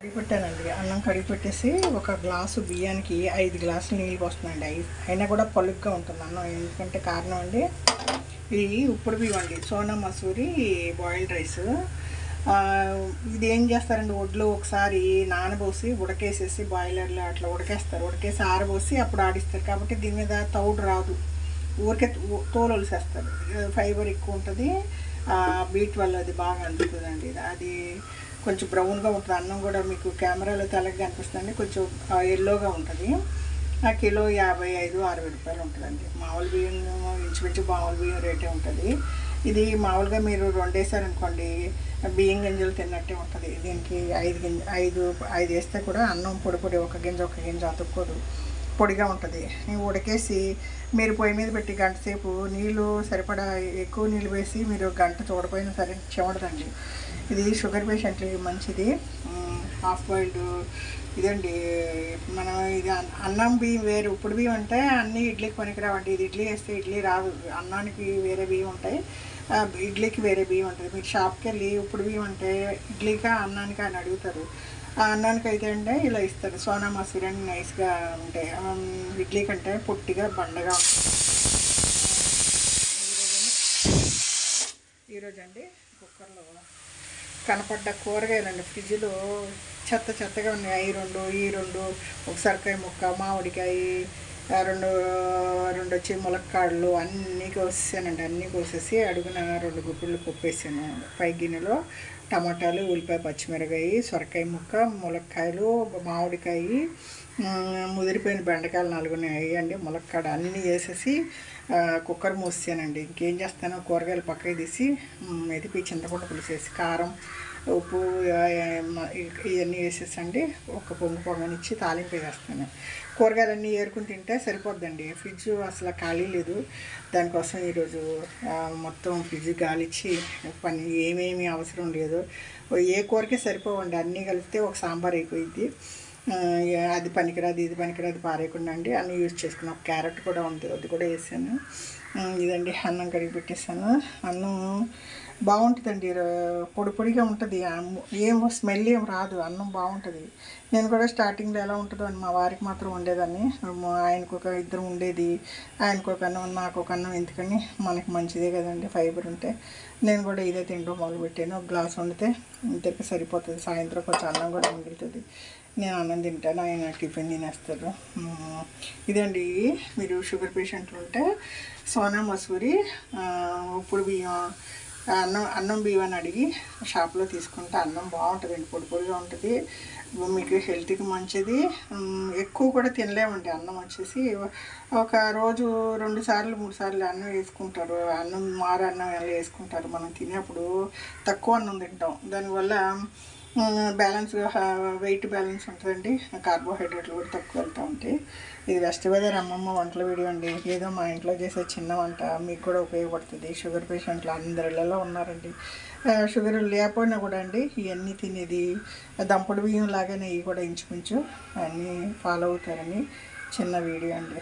కడిగిపెట్టానండి. అన్నం కడిగిపెట్టేసి ఒక గ్లాసు బియ్యానికి 5 గ్లాసులు నీళ్ళు పోస్తున్నాండి. అయినా కూడా పలుగ్గా ఉంటుంది అన్నం. ఎందుకంటే కారణం అండి, ఇది ఉప్పుడు బియ్యం అండి, సోనా మసూరి బాయిల్డ్ రైస్. ఇది ఏం చేస్తారండి, ఒడ్లు ఒకసారి నానబోసి ఉడకేసేసి బాయిలర్లో అట్లా ఉడకేస్తారు. ఉడకేసి ఆరబోసి అప్పుడు ఆడిస్తారు. కాబట్టి దీని మీద తౌడు రాదు, ఊరికే తోలు వలిసేస్తారు. ఫైబర్ ఎక్కువ ఉంటుంది, బీట్ వల్ల అది బాగా అందుతుందండి. అది కొంచెం బ్రౌన్గా ఉంటుంది. అన్నం కూడా మీకు కెమెరాలో తెల్లగా అనిపిస్తుందండి, కొంచెం ఎల్లోగా ఉంటుంది. కిలో 55-60 రూపాయలు ఉంటుందండి. మామూలు బియ్యం ఇంచుమించు మామూలు బియ్యం రేటే ఉంటుంది. ఇది మామూలుగా మీరు 2 వేసారనుకోండి, బియ్యం గింజలు తిన్నట్టే ఉంటుంది. దీనికి 5 వేస్తే కూడా అన్నం పొడి ఒక గింజ అతుక్కోదు, పొడిగా ఉంటుంది. ఉడకేసి మీరు పొయ్యి మీద పెట్టి గంట సేపు నీళ్ళు సరిపడా ఎక్కువ నీళ్ళు వేసి మీరు గంట చూడపోయినా సరే చెమడదండి. ఇది షుగర్ పేషెంట్లకి మంచిది. హాఫ్ బాయిల్డ్ ఇదండి. మనం ఇది అన్నం బియ్యం వేరు, ఉప్పుడు బియ్యం అంటే అన్నీ ఇడ్లీకి పనికిరావండి. ఇది ఇడ్లీ వేస్తే ఇడ్లీ రాదు, అన్నానికి వేరే బియ్యం ఉంటాయి, ఇడ్లీకి వేరే బియ్యం ఉంటుంది. మీరు షాప్కి వెళ్ళి ఉప్పుడు బియ్యం అంటే ఇడ్లీకా అన్నానికి అని అడుగుతారు. ఆ అన్నానికి అయితే అంటే ఇలా ఇస్తారు. సోనా మసూరి అని నైస్గా ఉంటాయి. ఇడ్లీ కంటే పొట్టిగా బండగా ఉంటుంది. ఈరోజు అండి కుక్కర్లో కనపడ్డ కూరగాయలండి, ఫ్రిడ్జ్లో చెత్తగా ఉన్నాయి. ఈ రెండు ఒక సొరకాయ ముక్క, మామిడికాయ, రెండు వచ్చి ములక్కాడలు అన్నీ కోసేసానండి. అన్నీ కోసేసి అడుగున 2 గుప్పిళ్ళు పప్పు వేసాను. పై గిన్నెలో టమాటాలు, ఉల్లిపాయ, పచ్చిమిరకాయ, సొరకాయ ముక్క, ములక్కాయలు, మామిడికాయ, ముదిరిపోయిన బెండకాయలు 4 వేయండి, ములక్కాడ అన్నీ వేసేసి కుక్కర్ మూసానండి. ఇంకేం చేస్తాను, కూరగాయలు పక్కకి తీసి మెదిపి చింతపండు పులుసేసి కారం, ఉప్పు ఇవన్నీ వేసేసండి ఒక పొంగనిచ్చి తాలింపు వేస్తాను. కూరగాయలన్నీ ఏరుకుని తింటే సరిపోద్దండి. ఫ్రిడ్జ్ అసలు ఖాళీ లేదు, దానికోసం ఈరోజు మొత్తం ఫ్రిడ్జ్ గాలిచ్చి పని ఏమేమి అవసరం లేదు. ఏ కూరకే సరిపోవండి, అన్నీ కలిపితే ఒక సాంబార్ అయిపోయింది. అది పనికిరాదు ఇది పనికిరాదు పారేయకుండా అండి అన్నీ యూజ్ చేసుకున్నాను. ఒక క్యారెట్ కూడా ఉంది, అది కూడా వేసాను. ఇదండి అన్నం కడిగి పెట్టేసాను. అన్నం బాగుంటుందండి, పొడిగా ఉంటుంది, ఏం స్మెల్ ఏం రాదు, అన్నం బాగుంటుంది. నేను కూడా స్టార్టింగ్లో ఎలా ఉంటుందో అని మా వారికి మాత్రం ఉండేదాన్ని. ఆయనకు ఒక 2 ఉండేది, ఆయనకు ఒక అన్నం నాకు ఒక అన్నం, ఎందుకని మనకి మంచిదే కదండి ఫైబర్ ఉంటే. నేను కూడా ఇదే తింటూ మొదలుపెట్టాను. ఒక గ్లాస్ వండితే ఇంతకు సరిపోతుంది. సాయంత్రం కొంచెం అన్నం కూడా మిగులుతుంది. నేను అన్నం తింటాను, ఆయన టిఫిన్ తినేస్తారు. ఇదండి, మీరు షుగర్ పేషెంట్లు ఉంటే సోనా మసూరి ఉప్పుడు బియ్యం అన్నం బియ్యం అని అడిగి షాప్లో తీసుకుంటే అన్నం బాగుంటుందండి, పొడిగా ఉంటుంది, మీకు హెల్త్కి మంచిది. ఎక్కువ కూడా తినలేమండి. అన్నం వచ్చేసి ఒక రోజు 2 సార్లు 3 సార్లు అన్నం వేసుకుంటారు. అన్నం అన్నం ఎలా వేసుకుంటారు, మనం తినేప్పుడు తక్కువ అన్నం తింటాం. దానివల్ల బ్యాలెన్స్గా వెయిట్ బ్యాలెన్స్ ఉంటుందండి, కార్బోహైడ్రేట్లు కూడా తక్కువ వెళ్తూ ఉంటాయి. ఇది వెస్ట్ వెదర్ అమ్మమ్మ వంటల వీడియో అండి. ఏదో మా ఇంట్లో చేసే చిన్న వంట మీకు కూడా ఉపయోగపడుతుంది. షుగర్ పేషెంట్లు అందరిలో ఉన్నారండి. షుగర్ లేకపోయినా కూడా అండి ఇవన్నీ తినేది దంపుడు బియ్యం లాగానే ఇవి కూడా ఇంచుమించు అన్నీ ఫాలో అవుతారని చిన్న వీడియో అండి.